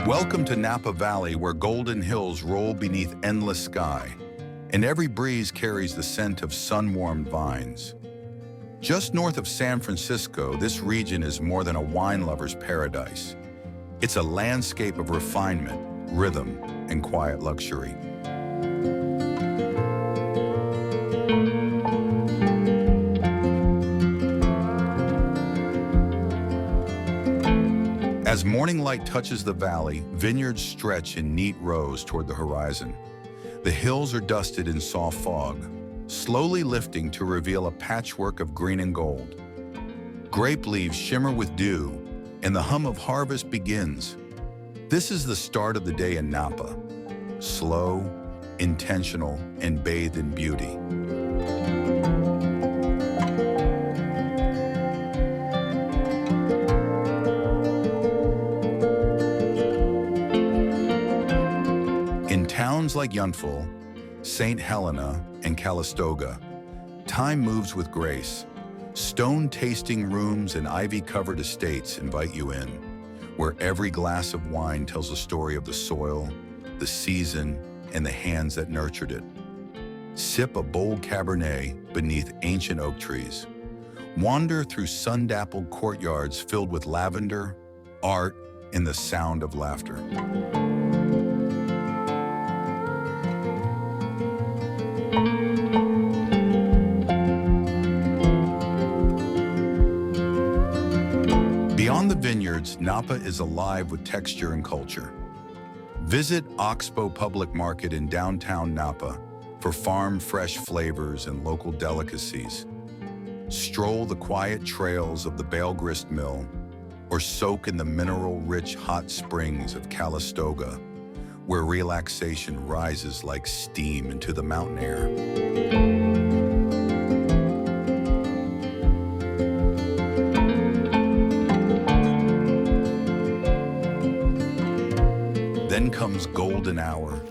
Welcome to Napa Valley, where golden hills roll beneath endless sky, and every breeze carries the scent of sun-warmed vines. Just north of San Francisco, this region is more than a wine lover's paradise. It's a landscape of refinement, rhythm, and quiet luxury. As morning light touches the valley, vineyards stretch in neat rows toward the horizon. The hills are dusted in soft fog, slowly lifting to reveal a patchwork of green and gold. Grape leaves shimmer with dew, and the hum of harvest begins. This is the start of the day in Napa, slow, intentional, and bathed in beauty. In towns like Yunful, St. Helena, and Calistoga, time moves with grace. Stone tasting rooms and ivy-covered estates invite you in, where every glass of wine tells a story of the soil, the season, and the hands that nurtured it. Sip a bold cabernet beneath ancient oak trees. Wander through sun-dappled courtyards filled with lavender, art, and the sound of laughter. Beyond the vineyards, Napa is alive with texture and culture. Visit Oxbow Public Market in downtown Napa for farm-fresh flavors and local delicacies. Stroll the quiet trails of the Bale Grist Mill, or soak in the mineral-rich hot springs of Calistoga, where relaxation rises like steam into the mountain air. Then comes golden hour.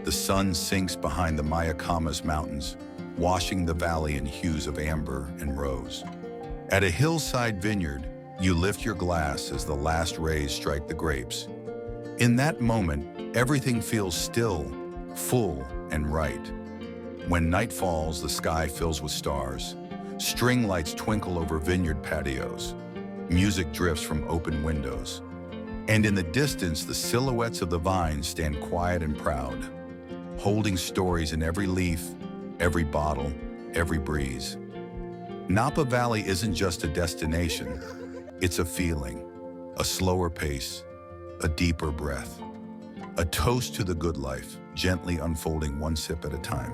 The sun sinks behind the Mayacamas Mountains, washing the valley in hues of amber and rose. At a hillside vineyard, you lift your glass as the last rays strike the grapes. In that moment, everything feels still, full, and right. When night falls, the sky fills with stars. String lights twinkle over vineyard patios. Music drifts from open windows. And in the distance, the silhouettes of the vines stand quiet and proud, holding stories in every leaf, every bottle, every breeze. Napa Valley isn't just a destination, it's a feeling, a slower pace, a deeper breath, a toast to the good life, gently unfolding one sip at a time.